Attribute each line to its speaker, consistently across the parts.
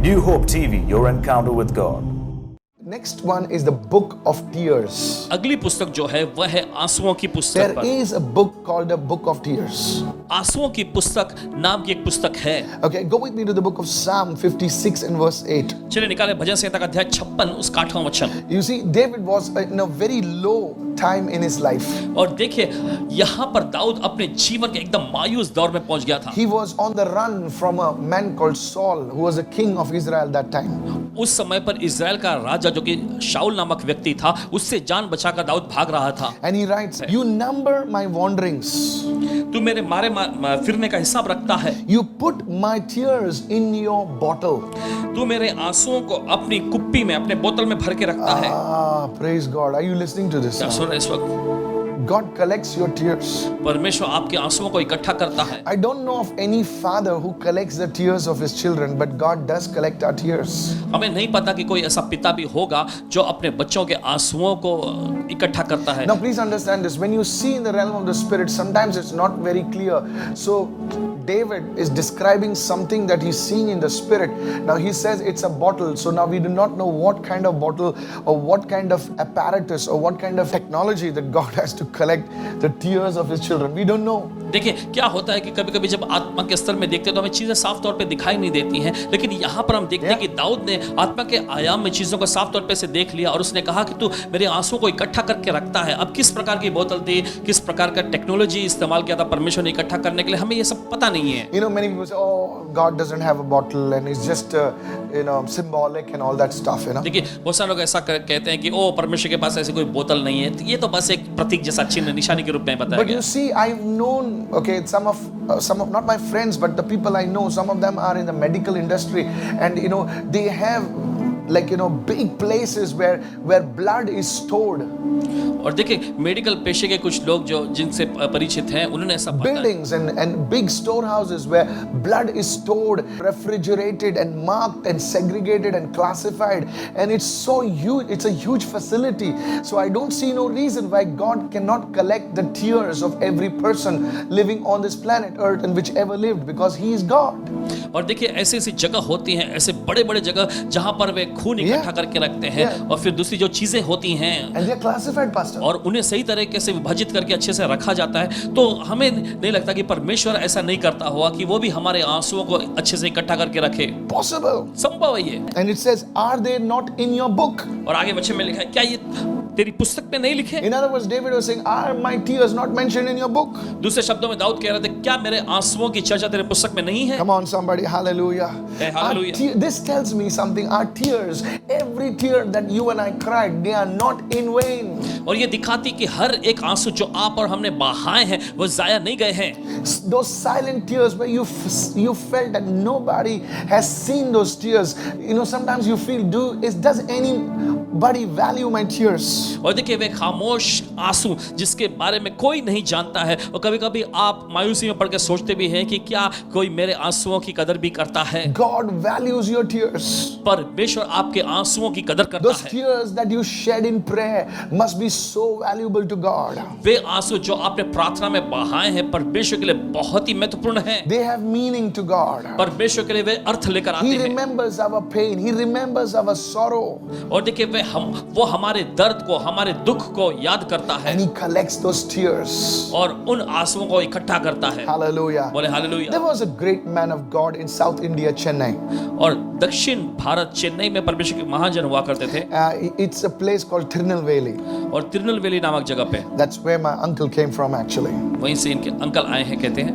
Speaker 1: New Hope TV, your encounter with God.
Speaker 2: Next one is the book of tears.
Speaker 3: अगली पुस्तक जो है वह है आंसुओं की पुस्तक
Speaker 2: There
Speaker 3: पर।
Speaker 2: is a book called the book of tears.
Speaker 3: आंसुओं की पुस्तक नाम की एक पुस्तक है।
Speaker 2: Okay, go with me to the book of Psalm 56 and verse 8.
Speaker 3: चलिए निकाले भजन संहिता का अध्याय 56 उसका 8वां वचन।
Speaker 2: You see, David was in a very low time in his life.
Speaker 3: और देखिए यहाँ पर दाऊद अपने जीवन के एकदम मायूस दौर में पहुंच गया था।
Speaker 2: He was on the run from a man called Saul, who was the king of Israel that time.
Speaker 3: उस समय पर इजराइल का राजा जो कि शाऊल नामक व्यक्ति था, उससे जान बचाकर दाऊद भाग रहा था।
Speaker 2: And he writes, "You number my wanderings.
Speaker 3: तू मेरे मारे फिरने का हिसाब रखता है।
Speaker 2: You put my tears in your bottle."
Speaker 3: तू मेरे आंसुओं को अपनी कुप्पी में, अपने बोतल में भर के रखता है।
Speaker 2: Praise God. Are you listening to this?
Speaker 3: क्या सुन रहे हैं इस वक्त?
Speaker 2: God collects your tears.
Speaker 3: परमेश्वर आपके आंसुओं को इकट्ठा करता है।
Speaker 2: I don't know of any father who collects the tears of his children, but God does collect our tears.
Speaker 3: हमें नहीं पता कि कोई ऐसा पिता भी होगा जो अपने बच्चों के आंसुओं को इकट्ठा करता है।
Speaker 2: Now please understand this. When you see in the realm of the spirit, sometimes it's not very clear. So David is describing something that he's seeing in the spirit. Now he says it's a bottle. So now we do not know what kind of bottle or what kind of apparatus or what kind of technology that God has to collect the tears of his children. We don't know.
Speaker 3: देखिए क्या होता है कि कभी-कभी जब आत्मा के स्तर में देखते हैं तो हमें चीजें साफ तौर पे दिखाई नहीं देती हैं, लेकिन यहाँ पर हम देखते हैं कि दाऊद ने आत्मा के आयाम में चीजों को साफ तौर पे से देख लिया और उसने कहा कि तू मेरे आंसुओं को इकट्ठा करके रखता है। अब किस प्रकार की बोतल थी, किस प्रकार का टेक्नोलॉजी इस्तेमाल किया था परमेश्वर ने इकट्ठा करने के लिए, हमें ये सब पता नहीं है।
Speaker 2: You know, many people say, "Oh, God doesn't have a bottle and it's just symbolic and all that stuff." You know.
Speaker 3: देखिए बहुत सारे लोग ऐसा कहते हैं कि ओ परमेश्वर के पास ऐसी कोई बोतल नहीं है, ये तो बस एक प्रतीक जैसा चिन्ह निशानी के रूप में बताया
Speaker 2: But
Speaker 3: गया।
Speaker 2: you see, I've known, okay, some of not my friends, but the people I know, some of them are in the medical industry, and they have big places where blood is stored.
Speaker 3: और देखिए medical पेशे के कुछ लोग जो जिनसे परिचित हैं उन्होंने ऐसा बताया।
Speaker 2: Buildings and big storehouses where blood is stored, refrigerated and marked and segregated and classified, and it's so huge. It's a huge facility. So I don't see no reason why God cannot collect the tears of every person living on this planet Earth and whichever lived, because He is God.
Speaker 3: और देखिए ऐसी ऐसी जगह होती हैं, ऐसे बड़े बड़े जगह जहां पर वे खून इकट्ठा करके रखते हैं, और फिर दूसरी जो चीजें होती हैं
Speaker 2: And they are classified, Pastor.
Speaker 3: और उन्हें सही तरीके से विभाजित करके अच्छे से रखा जाता है। तो हमें नहीं लगता कि परमेश्वर ऐसा नहीं करता होगा कि वो भी हमारे आंसुओं को अच्छे से इकट्ठा करके रखे।
Speaker 2: Possible.
Speaker 3: संभव है ये।
Speaker 2: And it says, "Are they not in your book?"
Speaker 3: और आगे बच्चे में लिखा है क्या ये तेरी पुस्तक में नहीं लिखे?
Speaker 2: In other words, David was saying, "Are my tears not mentioned in your book?"
Speaker 3: दूसरे शब्दों में दाऊद कह रहे थे क्या मेरे आंसुओं की चर्चा तेरे पुस्तक में नहीं है?
Speaker 2: Come on, somebody, hallelujah.
Speaker 3: Hey, hallelujah.
Speaker 2: This tells me something. Our tears, every tear that you and I cried, they are not in vain.
Speaker 3: और ये दिखाती कि हर एक आंसू जो आप और हमने बहाए हैं वो जाया नहीं गए हैं।
Speaker 2: Those silent tears where you felt that nobody has seen those tears. Sometimes you feel, does anybody value my tears?
Speaker 3: और देखिए वे खामोश आंसू जिसके बारे में कोई नहीं जानता है, और कभी-कभी आप मायूसी में पड़ के सोचते भी हैं कि क्या कोई मेरे आंसुओं की कदर भी करता है?
Speaker 2: God values your tears.
Speaker 3: परमेश्वर आपके आंसुओं की कदर करता
Speaker 2: Those
Speaker 3: है।
Speaker 2: tears that you shed in prayer must be so valuable to God.
Speaker 3: वे आंसू जो आपने प्रार्थना में बहाए हैं परमेश्वर के लिए बहुत ही महत्वपूर्ण हैं।
Speaker 2: They have meaning to God.
Speaker 3: परमेश्वर के लिए वे अर्थ लेकर आते
Speaker 2: He
Speaker 3: हैं।
Speaker 2: remembers our pain. He remembers our sorrow.
Speaker 3: और देखिए वो हमारे दर्द को, हमारे दुख को याद करता है
Speaker 2: And He collects those tears.
Speaker 3: और उन आंसुओं को इकट्ठा करता है।
Speaker 2: Hallelujah.
Speaker 3: बोले hallelujah.
Speaker 2: There was a great man of God in South India, Chennai.
Speaker 3: और दक्षिण भारत चेन्नई में परमेश्वर के महाजन हुआ करते थे,
Speaker 2: It's a place called Tirunelveli.
Speaker 3: और तिरुनेलवेली नामक जगह पे
Speaker 2: That's where my uncle came from, actually.
Speaker 3: वहीं से इनके अंकल आए हैं कहते हैं।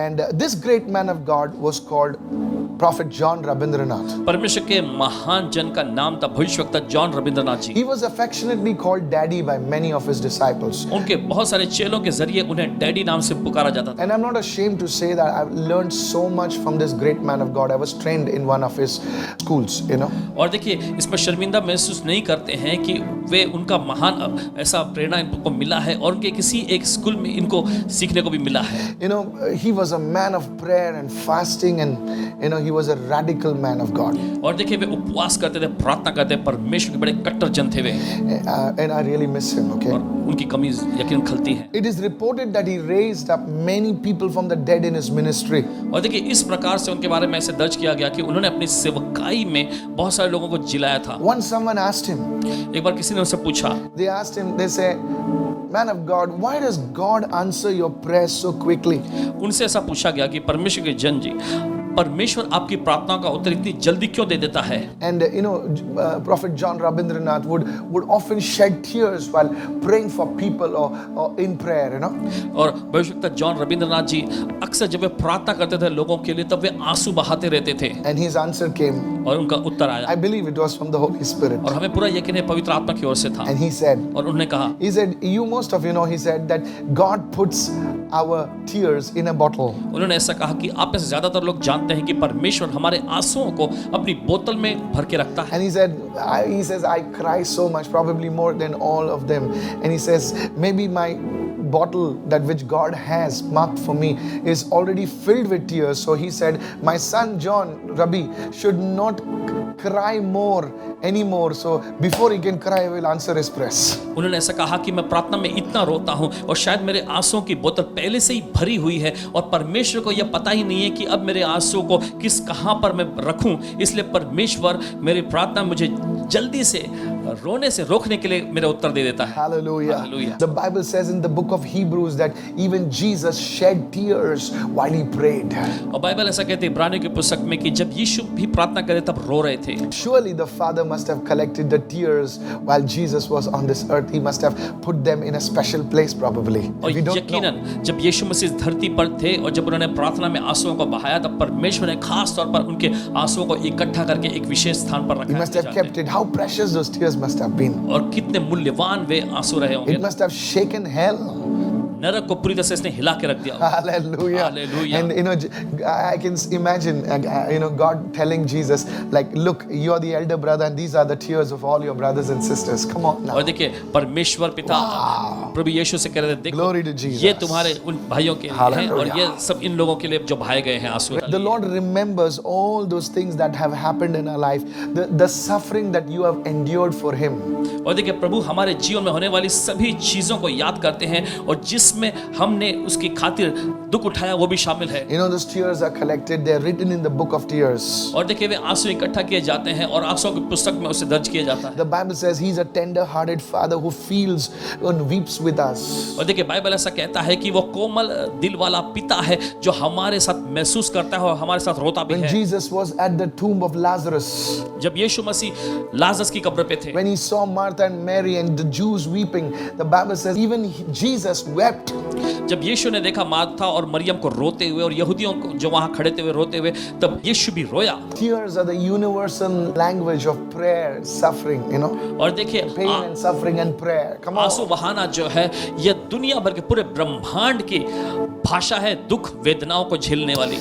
Speaker 2: And this great man of God was called Prophet John Rabindranath.
Speaker 3: परमेश्वर के महान जन का नाम था भविष्यवक्ता John Ravindranath ji.
Speaker 2: He was affectionately called Daddy by many of his disciples.
Speaker 3: उनके बहुत सारे चेलों के जरिए उन्हें डैडी नाम से पुकारा जाता था।
Speaker 2: And I'm not ashamed to say that I've learned so much from this great man of God. I was trained in one of his schools,
Speaker 3: और देखिए इसमें शर्मिंदा महसूस नहीं करते हैं कि वे उनका महान ऐसा प्रेरणा इनको मिला है और उनके किसी एक स्कूल में इनको सीखने को भी मिला है।
Speaker 2: He was a man of prayer and fasting, and he was a radical man of God.
Speaker 3: और देखिए वे उपवास करते थे, प्रार्थना करते, परमेश्वर के बड़े कट्टर जन थे वे,
Speaker 2: And I really miss him, okay?
Speaker 3: और उनकी कमी यकीन खलती है।
Speaker 2: It is reported that he raised up many people from the dead in his ministry.
Speaker 3: और देखिए इस प्रकार से उनके बारे में ऐसे दर्ज किया गया कि उन्होंने अपनी सेवकाई में बहुत सारे लोगों को जिलाया था।
Speaker 2: Once someone asked him,
Speaker 3: एक बार किसी ने उससे पूछा,
Speaker 2: they asked him, they say, man of God, why does God answer your prayers so quickly?
Speaker 3: उनसे ऐसा पूछा गया कि परमेश्वर के जन जी, परमेश्वर आपकी प्रार्थनाओं का उत्तर इतनी जल्दी क्यों दे देता है?
Speaker 2: And Prophet John Rabindranath would often shed tears while praying for people or in prayer, you know.
Speaker 3: और भविष्यवक्ता जॉन रविंद्रनाथ जी अक्सर जब वे प्रार्थना करते थे लोगों के लिए, तब वे आंसू बहाते रहते थे,
Speaker 2: And his answer came.
Speaker 3: और उनका उत्तर आया,
Speaker 2: I believe it was from the Holy Spirit.
Speaker 3: और हमें पूरा यकीन है पवित्र आत्मा की ओर से था।
Speaker 2: And he said,
Speaker 3: और उन्होंने कहा,
Speaker 2: he said that God puts our tears in a bottle.
Speaker 3: उन्होंने ऐसा कहा कि आप में से ज्यादातर लोग जानते हैं कि परमेश्वर हमारे आंसुओं को अपनी बोतल में भर के रखता है।
Speaker 2: And he says, I cry so much, probably more than all of them. And he says, maybe my bottle that which God has marked for me is already filled with tears. So he said, my son John Rabi should not cry more anymore. So before he can cry, I will answer his prayers.
Speaker 3: उन्होंने ऐसा कहा कि मैं प्रार्थना में इतना रोता हूं और शायद मेरे आंसुओं की बोतल पहले से ही भरी हुई है और परमेश्वर को यह पता ही नहीं है कि अब मेरे आंसुओं को कहां पर मैं रखूं, इसलिए परमेश्वर मेरी प्रार्थना मुझे जल्दी से रोने से रोकने के लिए मेरा उत्तर दे देता है।
Speaker 2: Hallelujah.
Speaker 3: Hallelujah.
Speaker 2: The Bible says in the book of Hebrews that even Jesus shed tears while he prayed.
Speaker 3: और बाइबल ऐसा कहती है इब्रानियों की पुस्तक में कि जब यीशु भी प्रार्थना करे तब रो रहे थे।
Speaker 2: Surely the Father must have collected the tears while Jesus was on this earth. He must have put them in a special place probably.
Speaker 3: और
Speaker 2: We don't know.
Speaker 3: यकीनन जब यीशु मसीह इस धरती पर थे और जब उन्होंने प्रार्थना में आंसुओं को बहाया, तब परमेश्वर ने खास तौर पर उनके आंसुओं को इकट्ठा करके एक विशेष स्थान पर
Speaker 2: He
Speaker 3: रखा
Speaker 2: must have kept it. How precious those tears must have been.
Speaker 3: और कितने मूल्यवान वे आंसू रहे होंगे।
Speaker 2: It must have shaken hell.
Speaker 3: नरक को पूरी तरह से इसने हिला के रख दिया।
Speaker 2: Hallelujah.
Speaker 3: Hallelujah.
Speaker 2: And I can imagine God telling Jesus, like, look, you are the elder brother and these are the tears of all your brothers and sisters. Come on now.
Speaker 3: और देखिए परमेश्वर पिता प्रभु यीशु से कह रहे थे, देखो
Speaker 2: Glory to Jesus.
Speaker 3: ये तुम्हारे उन भाइयों के लिए हैं और
Speaker 2: Hallelujah.
Speaker 3: ये सब इन लोगों के लिए जो भाए गए हैं आंसू।
Speaker 2: The Lord remembers all those things that have happened in our life, the suffering that you have endured for Him.
Speaker 3: और देखिए प्रभु हमारे जीवन में होने वाली सभी चीजों को याद करते हैं और जिसमें हमने उसकी खातिर दुख उठाया वो भी शामिल है।
Speaker 2: Those tears are collected, they are written in the book of tears.
Speaker 3: और देखिए वे आंसू इकट्ठा किए जाते हैं और आंसुओं की पुस्तक में उसे दर्ज किया जाता है।
Speaker 2: The Bible says He's a tender-hearted Father who feels and weeps with us.
Speaker 3: और देखिए बाइबल ऐसा कहता है कि वो कोमल दिल वाला पिता है जो हमारे साथ महसूस करता है और हमारे साथ रोता भी
Speaker 2: When
Speaker 3: है।
Speaker 2: Jesus was at the tomb of Lazarus,
Speaker 3: जब यीशु मसीह लाजरस की कब्र पे थे,
Speaker 2: when He saw Martha and Mary and the Jews weeping, the Bible says even Jesus wept.
Speaker 3: जब यीशु ने देखा मार्था और मरियम को रोते हुए और यहूदियों को जो वहां खड़े थे रोते हुए, तब यीशु भी रोया।
Speaker 2: Tears are the universal language of prayer, suffering,
Speaker 3: और देखिए
Speaker 2: pain and suffering and prayer. Come on.
Speaker 3: आंसू बहाना जो है यह दुनिया भर के पूरे ब्रह्मांड की भाषा है, दुख वेदनाओं को झेलने वाली।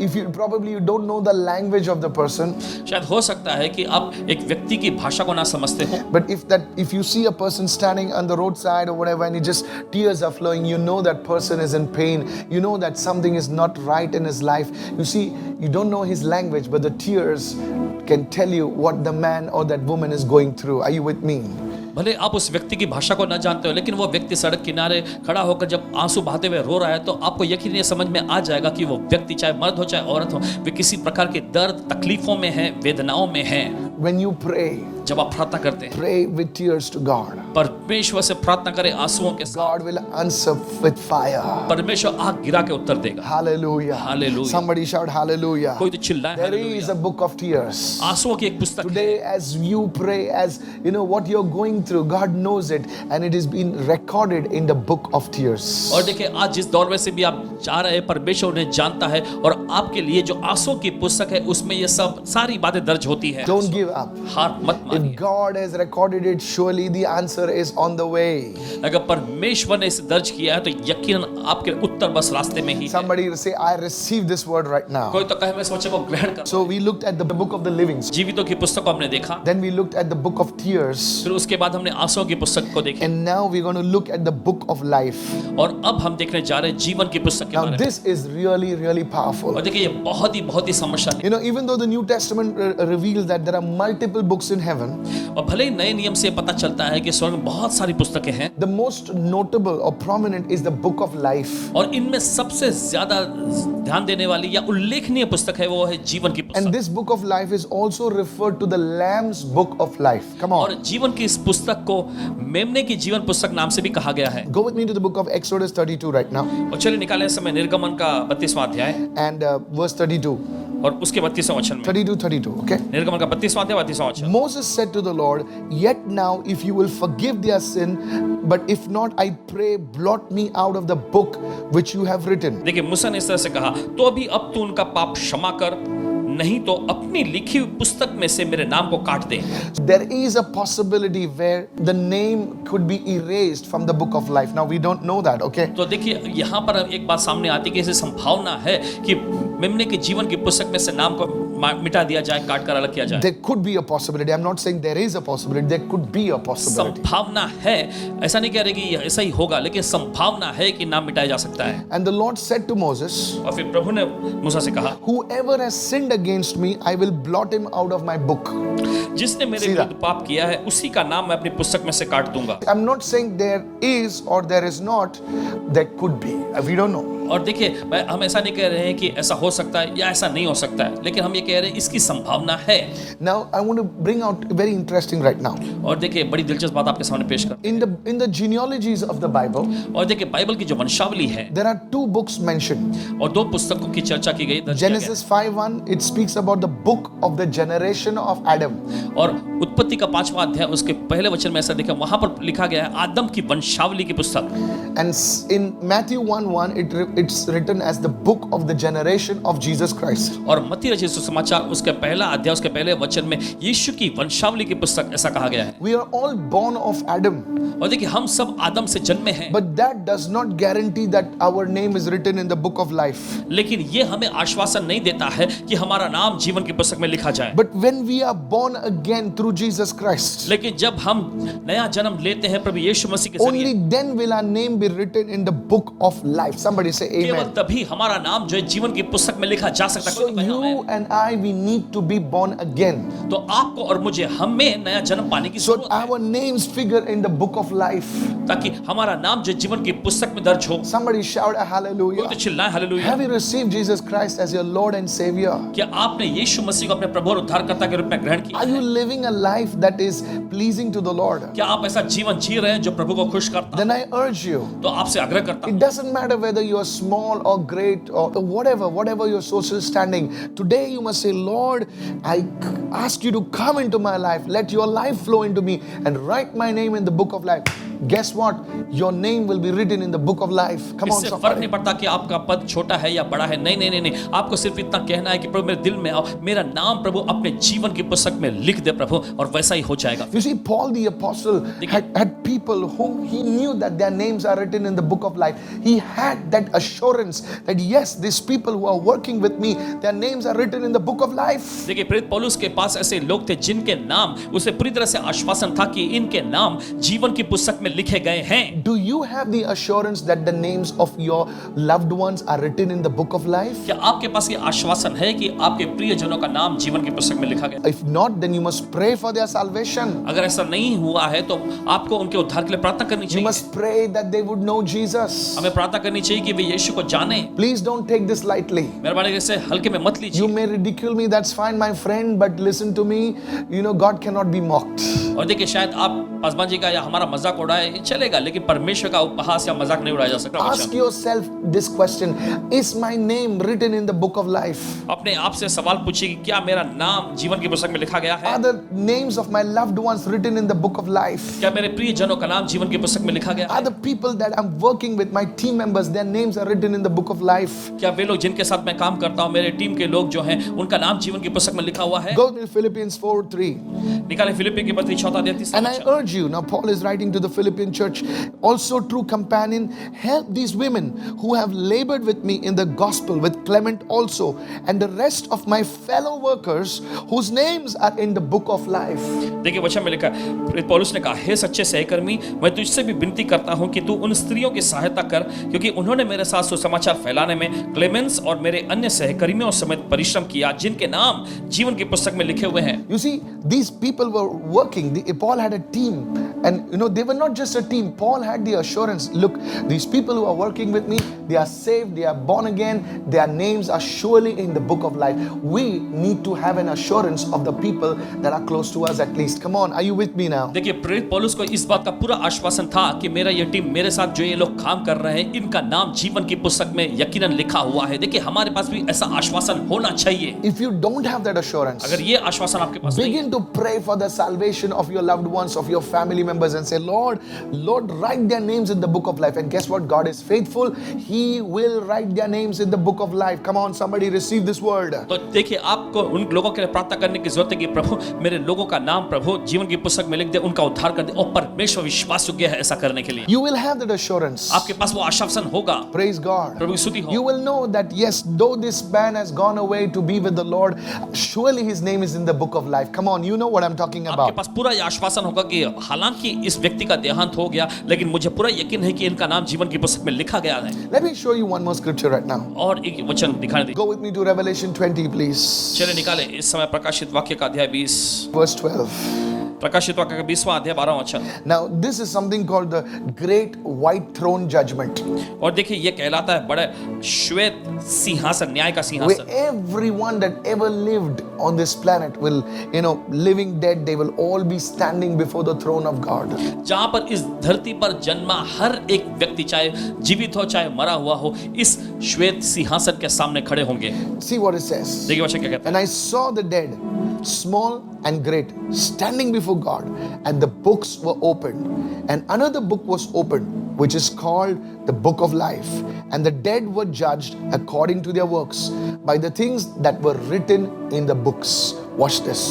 Speaker 2: If you don't know the language of the person,
Speaker 3: शायद हो सकता है कि आप एक व्यक्ति की भाषा को ना समझते हो,
Speaker 2: but if you see a person standing on the roadside or whatever and tears are flowing, you know that person is in pain, you know that something is not right in his life. You see, you don't know his language, but the tears can tell you what the man or that woman is going through. Are you with me?
Speaker 3: भले आप उस व्यक्ति की भाषा को न जानते हो, लेकिन वो व्यक्ति सड़क किनारे खड़ा होकर जब आंसू बहाते हुए रो रहा है तो आपको यकीन ये समझ में आ जाएगा कि वो व्यक्ति चाहे मर्द हो चाहे औरत हो, वे किसी प्रकार के दर्द तकलीफों में है, वेदनाओं में है।
Speaker 2: When you pray,
Speaker 3: जब आप प्रार्थना करते हैं,
Speaker 2: pray with tears to God.
Speaker 3: परमेश्वर से प्रार्थना करें आंसुओं के साथ,
Speaker 2: God will answer with fire.
Speaker 3: परमेश्वर आग गिरा के उत्तर देगा।
Speaker 2: Hallelujah.
Speaker 3: Hallelujah.
Speaker 2: Somebody shout hallelujah.
Speaker 3: कोई तो चिल्लाए
Speaker 2: There is
Speaker 3: hallelujah.
Speaker 2: a book of tears.
Speaker 3: आंसुओं की एक पुस्तक है।
Speaker 2: Today, as you pray, as what you're going through, God knows it, and it is been recorded in the book of tears.
Speaker 3: और देखिए आज जिस दौर में से भी आप जा रहे हैं, परमेश्वर उन्हें जानता है और आपके लिए जो आंसुओं की पुस्तक है उसमें ये सब सारी बातें दर्ज होती है।
Speaker 2: Don't give up.
Speaker 3: हार मत कहानी
Speaker 2: If
Speaker 3: है।
Speaker 2: God has recorded it, surely the answer is on the way.
Speaker 3: अगर परमेश्वर ने इसे दर्ज किया है तो यकीनन आपके उत्तर बस रास्ते में ही है।
Speaker 2: Somebody say, I receive this word right now.
Speaker 3: कोई तो कहे मैं इस वचन को ग्रहण कर।
Speaker 2: So we looked at the book of the living.
Speaker 3: जीवितों की पुस्तक को हमने देखा,
Speaker 2: Then we looked at the book of tears.
Speaker 3: फिर उसके बाद हमने आंसुओं की पुस्तक को देखी,
Speaker 2: And now we're going to look at the book of life.
Speaker 3: और अब हम देखने जा रहे हैं जीवन की पुस्तक के
Speaker 2: Now
Speaker 3: बारे में।
Speaker 2: this is really, really powerful.
Speaker 3: और देखिए ये बहुत ही समस्या
Speaker 2: You know, even though the New Testament reveals that there are multiple books in heaven,
Speaker 3: और भले ही नए नियम से पता चलता है कि स्वर्ग में बहुत सारी पुस्तकें हैं,
Speaker 2: the most notable or prominent is the book of life.
Speaker 3: और इनमें सबसे ज्यादा ध्यान देने वाली या उल्लेखनीय पुस्तक है वो है जीवन की
Speaker 2: And
Speaker 3: पुस्तक।
Speaker 2: this book of life is also referred to the Lamb's book of life. Come
Speaker 3: और
Speaker 2: on.
Speaker 3: जीवन की इस पुस्तक को मेमने की जीवन पुस्तक नाम से भी कहा गया है।
Speaker 2: Go with me to the book of Exodus 32 right now.
Speaker 3: और चलिए निकालें इस समय निर्गमन का 32वां अध्याय
Speaker 2: And verse 32.
Speaker 3: और उसके 32वां वचन में।
Speaker 2: 32, okay?
Speaker 3: निर्गमन का 32वां अध्याय 32वां वचन।
Speaker 2: Moses said to the Lord, Yet now, if you will forgive their sin, but if not, I pray, blot me out of the book which you have written.
Speaker 3: देखिए मूसा ने इस तरह से कहा, तो अभी अब तू उनका पाप क्षमा कर, नहीं तो अपनी लिखी हुई पुस्तक में से मेरे नाम को काट दे।
Speaker 2: There is a possibility where the name could be erased from the book of life. Now, we don't know that, okay?
Speaker 3: तो देखिए यहाँ पर एक बात सामने आती है कि ऐसी संभावना है कि मेमने के जीवन की पुस्तक में से नाम को मिटा दिया जाए, काट कर अलग किया जाए।
Speaker 2: There could be a possibility. I'm not saying there is a possibility. There could be a possibility.
Speaker 3: संभावना है, ऐसा नहीं कह रहे कि ऐसा ही होगा, लेकिन संभावना है कि नाम मिटाया जा सकता है।
Speaker 2: And the Lord said to Moses,
Speaker 3: और फिर प्रभु ने मूसा से कहा,
Speaker 2: Whoever has sinned against me, I will blot him out of my book.
Speaker 3: जिसने मेरे
Speaker 2: सीधा।
Speaker 3: विरुद्ध पाप किया है उसी का नाम मैं अपनी पुस्तक में से काट दूंगा।
Speaker 2: I'm not saying there is or there is not. There could be. We don't know.
Speaker 3: और देखिए हम ऐसा नहीं कह रहे हैं कि ऐसा हो सकता है या ऐसा नहीं हो सकता है, लेकिन हम ये कह रहे हैं इसकी संभावना है।
Speaker 2: Now, I want to bring out very interesting right now.
Speaker 3: और देखिए बड़ी दिलचस्प बात आपके सामने पेश कर।
Speaker 2: In the genealogies of the Bible,
Speaker 3: और देखिए बाइबल की जो वंशावली है,
Speaker 2: there are two books mentioned.
Speaker 3: और दो पुस्तकों की चर्चा की गई, दर्ज किया गया।
Speaker 2: Genesis 5:1, it speaks about the book of the generation of Adam.
Speaker 3: और उत्पत्ति का 5वां अध्याय उसके पहले वचन में ऐसा देखा, वहां पर लिखा गया है आदम की वंशावली की पुस्तक।
Speaker 2: And in Matthew 1:1, it's written as the book of the generation of Jesus Christ.
Speaker 3: और मत्ती रचित सुसमाचार उसके पहला अध्याय उसके पहले वचन में यीशु की वंशावली की पुस्तक ऐसा कहा गया है।
Speaker 2: We are all born of Adam,
Speaker 3: और देखिए हम सब आदम से जन्मे हैं,
Speaker 2: but that does not guarantee that our name is written in the book of life.
Speaker 3: लेकिन ये हमें आश्वासन नहीं देता है कि हमारा नाम जीवन की पुस्तक में लिखा जाए।
Speaker 2: But when we are born again through Jesus Christ,
Speaker 3: लेकिन जब हम नया जन्म लेते हैं प्रभु यीशु मसीह के
Speaker 2: only
Speaker 3: जरिए,
Speaker 2: then will our name be written in the book of life. Somebody say
Speaker 3: केवल
Speaker 2: amen.
Speaker 3: तभी हमारा नाम जो है जीवन की पुस्तक में लिखा जा सकता है।
Speaker 2: So
Speaker 3: कोई तो कहे
Speaker 2: you
Speaker 3: आमीन।
Speaker 2: and I, we need to be born again.
Speaker 3: तो आपको और मुझे हमें नया जन्म पाने की
Speaker 2: So
Speaker 3: जरूरत है,
Speaker 2: our names figure in the book of life.
Speaker 3: ताकि हमारा नाम जो जीवन की पुस्तक में दर्ज हो।
Speaker 2: Somebody shout a
Speaker 3: कोई
Speaker 2: hallelujah.
Speaker 3: तो चिल्लाए hallelujah.
Speaker 2: Have you received Jesus Christ as your Lord and Savior?
Speaker 3: क्या आपने यीशु मसीह को अपने प्रभु और उद्धारकर्ता के रूप में ग्रहण किया
Speaker 2: Are you
Speaker 3: है?
Speaker 2: living a life that is pleasing to the Lord?
Speaker 3: क्या आप ऐसा जीवन जी रहे हैं जो प्रभु को खुश करता है?
Speaker 2: Then I urge you,
Speaker 3: तो आपसे आग्रह करता
Speaker 2: it
Speaker 3: हूं,
Speaker 2: doesn't matter whether you are small or great or whatever your social standing. Today you must say, Lord, I ask you to come into my life. Let your life flow into me and write my name in the book of life. Guess what? Your name will be written in the book of life. Come on,
Speaker 3: इससे फर्क
Speaker 2: somebody.
Speaker 3: नहीं पड़ता कि आपका पद छोटा है या बड़ा है। नहीं नहीं नहीं नहीं, आपको सिर्फ इतना कहना है कि प्रभु मेरे दिल में आओ, मेरा नाम प्रभु अपने जीवन की पुस्तक में लिख दे प्रभु, और वैसा ही हो जाएगा।
Speaker 2: You see, Paul the apostle had people whom he knew that their names are written in the book of life. He had that assurance that yes, these people who are working with me, their names are written in the book of life.
Speaker 3: देखिए प्रेरित पौलुस के पास ऐसे लोग थे जिनके नाम उसे पूरी तरह से आश्वासन था कि इनके नाम जीवन की पुस्तक में लिखे गए हैं।
Speaker 2: Do you have the assurance that the names of your loved ones are written in the book of life?
Speaker 3: क्या आपके पास ये आश्वासन है कि आपके प्रियजनों का नाम जीवन की पुस्तक में लिखा गया?
Speaker 2: If not, then you must pray for their salvation.
Speaker 3: अगर ऐसा नहीं हुआ है तो आपको उनके उद्धार के लिए प्रार्थना करनी
Speaker 2: You
Speaker 3: चाहिए।
Speaker 2: must pray that they would know Jesus.
Speaker 3: हमें प्रार्थना करनी चाहिए कि वे यीशु को जाने।
Speaker 2: Please don't take this lightly.
Speaker 3: मेहरबानी से हल्के में मत
Speaker 2: You
Speaker 3: लीजिए।
Speaker 2: may ridicule me, that's fine, my friend, but listen to me. You know, God cannot be mocked.
Speaker 3: और देखिए शायद आप पासवान जी का या हमारा मजाक उड़ाए ये चलेगा, लेकिन परमेश्वर का उपहास या मजाक नहीं उड़ाया जा सकता।
Speaker 2: Ask yourself this question: is my name written in the book of life?
Speaker 3: अपने आप से सवाल पूछिए कि क्या मेरा नाम जीवन की पुस्तक में लिखा गया है?
Speaker 2: Are the names of my loved ones written in the book of life?
Speaker 3: क्या मेरे प्रिय जनों का नाम जीवन की पुस्तक में लिखा गया
Speaker 2: Are
Speaker 3: है?
Speaker 2: the people that I'm working with, my team members, their names are written in the book of life?
Speaker 3: क्या वे लोग जिनके साथ मैं काम करता हूँ, मेरे टीम के लोग जो हैं, उनका नाम जीवन की पुस्तक में लिखा हुआ है?
Speaker 2: Go to Philippians 4:3.
Speaker 3: निकाले फिलिप्पी की पत्री 4:3।
Speaker 2: And I urge you, now Paul is writing to the Philippian church, also true companion, help these women who have labored with me in the gospel, with Clement also, and the rest of my fellow workers whose names are in the book of life.
Speaker 3: देखिए वचन में लिखा है, पौलुस ने कहा, हे सच्चे सहकर्मी, मैं तुझसे भी विनती करता हूं कि तू उन स्त्रियों की सहायता कर, क्योंकि उन्होंने मेरे साथ सुसमाचार फैलाने में क्लेमेंस और मेरे अन्य सहकर्मियों समेत परिश्रम किया, जिनके नाम जीवन की पुस्तक में लिखे हुए हैं।
Speaker 2: You see, these people were working. Paul had a team, and they were not just a team. Paul had the assurance, look, these people who are working with me, they are saved, they are born again, their names are surely in the book of life. We need to have an assurance of the people that are close to us at least. Come on, are you with me now?
Speaker 3: देखिए प्रेरित पौलुस को इस बात का पूरा आश्वासन था कि मेरा ये टीम, मेरे साथ जो ये लोग काम कर रहे हैं, इनका नाम जीवन की पुस्तक में यकीनन लिखा हुआ है। देखिए हमारे पास भी ऐसा आश्वासन होना चाहिए।
Speaker 2: If you don't have that assurance,
Speaker 3: अगर ये आश्वासन आपके पास नहीं है,
Speaker 2: begin to pray for the salvation of your loved ones, of your family members, and say, Lord, write their names in the book of life. And guess what? God is faithful. He will write their names in the book of life. Come on, somebody receive this word.
Speaker 3: तो देखिए आपको उन लोगों के लिए प्रार्थना करने की जरूरत है कि प्रभु मेरे लोगों का नाम प्रभु जीवन की पुस्तक में लिख दे, उनका उद्धार कर दे, और परमेश्वर विश्वास योग्य है ऐसा करने के लिए।
Speaker 2: You will have that assurance.
Speaker 3: आपके पास वो आश्वासन होगा।
Speaker 2: Praise God.
Speaker 3: प्रभु की स्तुति हो।
Speaker 2: You will know that yes, though this man has gone away to be with the Lord, surely his name is in the book of life. Come on, you know what I'm talking
Speaker 3: आपके
Speaker 2: about.
Speaker 3: पास पूरा ये आश्वासन होगा कि हालांकि इस व्यक्ति का देहांत हो गया, लेकिन मुझे पूरा यकीन है कि इनका नाम जीवन की पुस्तक में लिखा गया है।
Speaker 2: Let me show you one more scripture right now.
Speaker 3: और एक वचन दिखाने दीजिए।
Speaker 2: Go with me to Revelation 20, please.
Speaker 3: चलिए निकाले इस समय प्रकाशित वाक्य का अध्याय 20,
Speaker 2: Verse 12.
Speaker 3: प्रकाशित वाक्य का 20वां अध्याय 12वां वचन।
Speaker 2: Now, this is something called the Great White Throne Judgment,
Speaker 3: और देखिए ये कहलाता है बड़े श्वेत सिंहासन, न्याय का
Speaker 2: where
Speaker 3: सिंहासन,
Speaker 2: everyone that ever lived on this planet will, living dead, they will all be standing before the throne of God.
Speaker 3: जहां पर इस धरती पर जन्मा हर एक व्यक्ति, चाहे जीवित हो चाहे मरा हुआ हो, इस श्वेत सिंहासन के सामने खड़े होंगे।
Speaker 2: See what it says.
Speaker 3: देखिए वचन क्या कहता है।
Speaker 2: And I saw the dead, small and great, standing before God, and the books were opened. And another book was opened, which is called the book of life. And the dead were judged according to their works by the things that were written in the books. Watch this.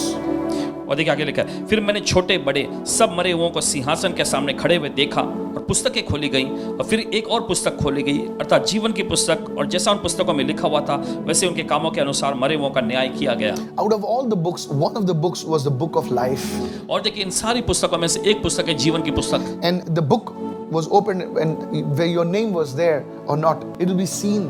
Speaker 3: और देखिए आगे लिखा है, फिर मैंने छोटे बड़े सब मरे हुओं को सिंहासन के सामने खड़े हुए देखा, और पुस्तकें खोली गई, और फिर एक और पुस्तक खोली गई, अर्थात जीवन की पुस्तक, और जैसा उन पुस्तकों में लिखा हुआ था वैसे उनके कामों के अनुसार मरे हुओं का न्याय किया गया।
Speaker 2: Out of all the books, one of the books was the book of life.
Speaker 3: और देखिए इन सारी पुस्तकों में से एक पुस्तक है जीवन की पुस्तक,
Speaker 2: And the book was opened, and where your name was there or not, it will be seen.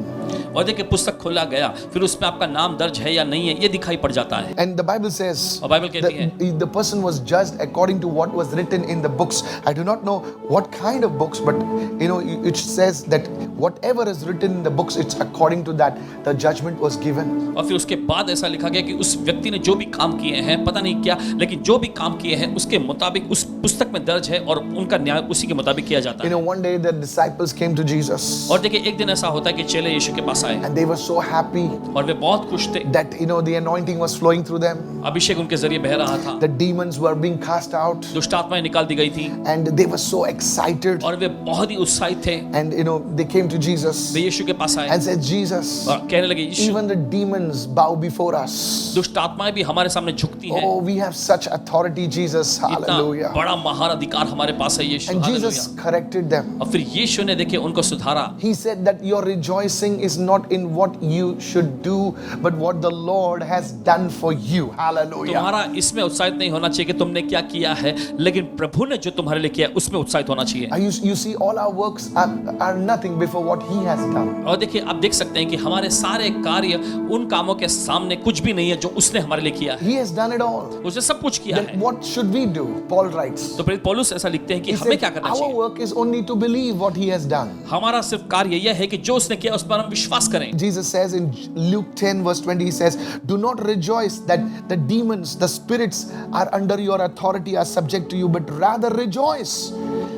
Speaker 3: और देखिए पुस्तक खोला गया, फिर उसमें आपका नाम दर्ज है या नहीं है ये दिखाई पड़ जाता है।
Speaker 2: And the Bible says
Speaker 3: और बाइबल कहती है
Speaker 2: that the person was judged according to what was written in the books. I do not know what kind of books, but it says that whatever is written in the books, it's according to that the judgment was given.
Speaker 3: और फिर उसके बाद ऐसा लिखा गया कि उस व्यक्ति ने जो भी काम किए हैं, पता नहीं क्या, लेकिन जो भी काम किए हैं उसके मुताबिक उस पुस्तक में दर्ज है, और उनका न्याय उसी के मुताबिक किया जाता है।
Speaker 2: One day the disciples came to Jesus,
Speaker 3: और देखिए एक दिन ऐसा होता है कि चेले यीशु के पास आए,
Speaker 2: and they were so happy
Speaker 3: और वे बहुत खुश थे,
Speaker 2: that the anointing was flowing through them.
Speaker 3: अभिषेक उनके जरिए बह रहा था,
Speaker 2: The demons were being cast out,
Speaker 3: दुष्ट आत्माएं निकाल दी गई थी,
Speaker 2: and they were so excited.
Speaker 3: और वे बहुत ही उत्साहित थे।
Speaker 2: And they came to Jesus
Speaker 3: वे यीशु के पास आए
Speaker 2: and said, Jesus,
Speaker 3: और कहने लगे, यीशु,
Speaker 2: even the demons bow before us.
Speaker 3: दुष्ट आत्माएं भी हमारे सामने झुकती हैं।
Speaker 2: Oh, we have such authority, Jesus. Hallelujah.
Speaker 3: इतना बड़ा महान अधिकार हमारे पास है यीशु।
Speaker 2: And
Speaker 3: hallelujah.
Speaker 2: Jesus corrected them.
Speaker 3: और फिर यीशु ने देखिए उनको सुधारा।
Speaker 2: He said that your rejoicing is not in what you should do, but what the Lord has done for you. Hallelujah.
Speaker 3: तुम्हारा इसमें उत्साहित नहीं होना चाहिए कि तुमने क्या किया है, लेकिन प्रभु ने जो तुम्हारे लिए किया है उसमें उत्साहित होना चाहिए।
Speaker 2: You see, all our works are nothing before what He has done.
Speaker 3: और देखिए आप देख सकते हैं कि हमारे सारे कार्य उन कामों के सामने कुछ भी नहीं है जो उसने हमारे लिए किया है।
Speaker 2: He has done it all.
Speaker 3: उसने सब कुछ किया
Speaker 2: Then
Speaker 3: है।
Speaker 2: what should we do? Paul writes.
Speaker 3: तो प्रेरित पौलुस ऐसा लिखते हैं कि
Speaker 2: He
Speaker 3: हमें
Speaker 2: said,
Speaker 3: क्या करना
Speaker 2: our
Speaker 3: चाहिए।
Speaker 2: work is only to believe what he has done.
Speaker 3: हमारा सिर्फ कार्य यह है कि जो उसने किया उस पर हम विश्वास करें।
Speaker 2: Jesus says in Luke 10 verse 20, he says, do not rejoice that the demons, the spirits are under your authority, are subject to you, but rather rejoice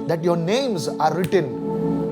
Speaker 2: that your names are written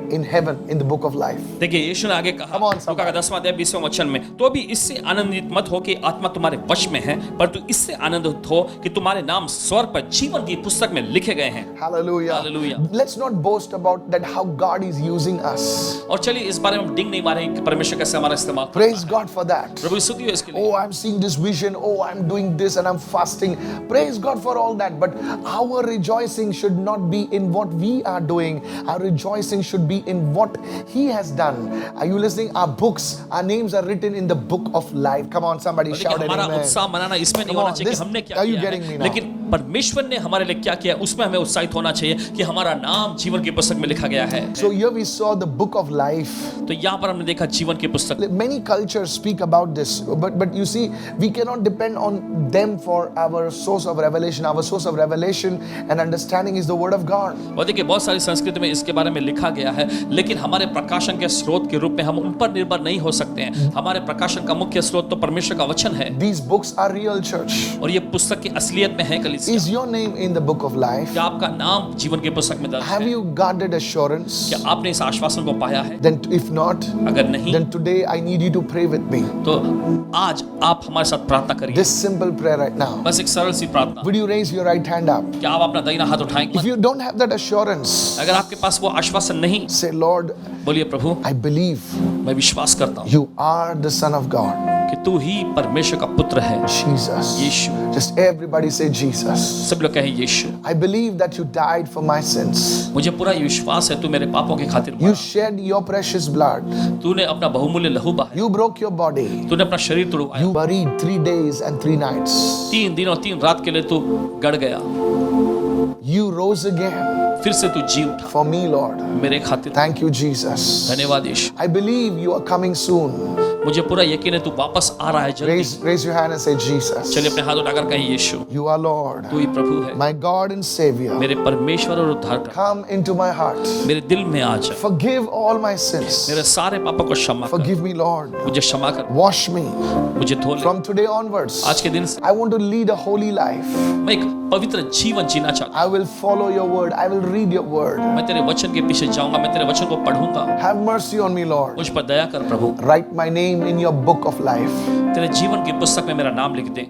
Speaker 2: in heaven in the book of life.
Speaker 3: देखिए यीशु ने आगे कहा,
Speaker 2: Come on,
Speaker 3: Luka
Speaker 2: somebody.
Speaker 3: का 10वां अध्याय 20वें वचन में, तो भी इससे आनंदित मत हो कि आत्मा तुम्हारे वश में है, परंतु इससे आनंदित हो कि तुम्हारे नाम स्वर्ग पर जीवन की पुस्तक में लिखे गए हैं।
Speaker 2: Hallelujah.
Speaker 3: Hallelujah.
Speaker 2: Let's not boast about that how God is using us.
Speaker 3: और चलिए इस बारे में हम डिंग नहीं मारेंगे कि परमेश्वर कैसे हमारा इस्तेमाल करता
Speaker 2: Praise
Speaker 3: है।
Speaker 2: God for that.
Speaker 3: प्रभु की स्तुति हो इसके लिए।
Speaker 2: Oh, I'm seeing this vision. Oh, I'm doing this and I'm fasting. Praise God for all that. But our rejoicing should not be in what we are doing. Our rejoicing should be in what He has done. Are you listening? Our books, our names are written in the book of life. Come on, somebody
Speaker 3: और
Speaker 2: shout
Speaker 3: देखिए,
Speaker 2: it.
Speaker 3: हमारा
Speaker 2: Amen.
Speaker 3: उत्साह मनाना इसमें नहीं
Speaker 2: Come
Speaker 3: होना
Speaker 2: on,
Speaker 3: चाहिए कि
Speaker 2: this-
Speaker 3: हमने क्या
Speaker 2: are you
Speaker 3: किया
Speaker 2: getting me
Speaker 3: है,
Speaker 2: now?
Speaker 3: लेकिन परमेश्वर ने हमारे लिए क्या किया उसमें हमें उत्साहित होना चाहिए कि हमारा नाम जीवन की पुस्तक में लिखा गया है।
Speaker 2: So here we saw the book of life.
Speaker 3: तो यहाँ पर हमने देखा जीवन की पुस्तक।
Speaker 2: Many cultures speak about this, but you see, we cannot depend on them for our source of revelation. Our source of revelation and understanding is the word of God.
Speaker 3: और देखिए बहुत सारी संस्कृति में इसके बारे में लिखा गया है, लेकिन हमारे प्रकाशन के स्रोत के रूप में हम उन पर निर्भर नहीं हो सकते हैं। हमारे प्रकाशन का मुख्य स्रोत तो परमेश्वर का वचन है।
Speaker 2: These books are real, church.
Speaker 3: और ये पुस्तक की असलियत में है कलीसिया।
Speaker 2: Is your name in the book of life?
Speaker 3: क्या आपका नाम जीवन की पुस्तक में दर्ज
Speaker 2: Have
Speaker 3: है?
Speaker 2: you guarded assurance?
Speaker 3: क्या आपने इस आश्वासन को पाया है?
Speaker 2: Then if not,
Speaker 3: अगर नहीं
Speaker 2: then today I need you to pray with me.
Speaker 3: तो आज आप हमारे साथ प्रार्थना करिए।
Speaker 2: This simple prayer right now.
Speaker 3: बस एक सरल सी प्रार्थना।
Speaker 2: Would you raise your right hand up?
Speaker 3: क्या आप अपना दाहिना हाथ उठाएंगे?
Speaker 2: If you don't have that assurance,
Speaker 3: अगर आपके पास वो आश्वासन नहीं,
Speaker 2: say, Lord,
Speaker 3: बोलिए प्रभु
Speaker 2: I believe
Speaker 3: मैं विश्वास करता हूँ
Speaker 2: you are the Son of God.
Speaker 3: कि तू ही परमेश्वर का पुत्र है।
Speaker 2: Jesus.
Speaker 3: यीशु।
Speaker 2: Just everybody say Jesus.
Speaker 3: सब लोग कहें यीशु।
Speaker 2: I believe that you died for my sins.
Speaker 3: मुझे पूरा विश्वास है तू मेरे पापों की खातिर
Speaker 2: You
Speaker 3: मरा।
Speaker 2: shed your precious blood.
Speaker 3: तूने अपना बहुमूल्य लहू बहाया।
Speaker 2: You broke your body.
Speaker 3: तूने अपना शरीर तोड़वाया।
Speaker 2: You buried 3 days and 3 nights.
Speaker 3: 3 दिन और 3 रात के लिए तू गड़ गया,
Speaker 2: You rose again
Speaker 3: फिर से तू जी उठा
Speaker 2: for me, Lord.
Speaker 3: मेरे खातिर।
Speaker 2: Thank you, Jesus.
Speaker 3: धन्यवाद यीशु।
Speaker 2: I believe you are coming soon.
Speaker 3: मुझे पूरा यकीन है तू वापस आ रहा है जल्दी।
Speaker 2: Raise your hand and say, Jesus.
Speaker 3: चलिए अपने हाथ उठाकर कहें यीशु
Speaker 2: You are Lord,
Speaker 3: तू ही प्रभु है,
Speaker 2: my God and Savior.
Speaker 3: मेरे परमेश्वर और उद्धारकर्ता।
Speaker 2: Come into my heart.
Speaker 3: मेरे दिल में आ जा,
Speaker 2: Forgive all my sins.
Speaker 3: मेरे सारे पापों को क्षमा कर,
Speaker 2: Forgive me, Lord.
Speaker 3: मुझे क्षमा कर,
Speaker 2: Wash me.
Speaker 3: मुझे धो ले।
Speaker 2: From today onwards,
Speaker 3: आज के दिन से
Speaker 2: I want to lead a holy life.
Speaker 3: मैं एक पवित्र जीवन जीना चाहता
Speaker 2: I will follow your word. I will read your word.
Speaker 3: हूँ। मैं तेरे वचन के पीछे जाऊंगा, मैं तेरे वचन को पढ़ूंगा।
Speaker 2: Have mercy on me, Lord.
Speaker 3: मुझ पर दया कर प्रभु।
Speaker 2: Write my name in your book of life.
Speaker 3: तेरे जीवन की पुस्तक में मेरा नाम लिख दे।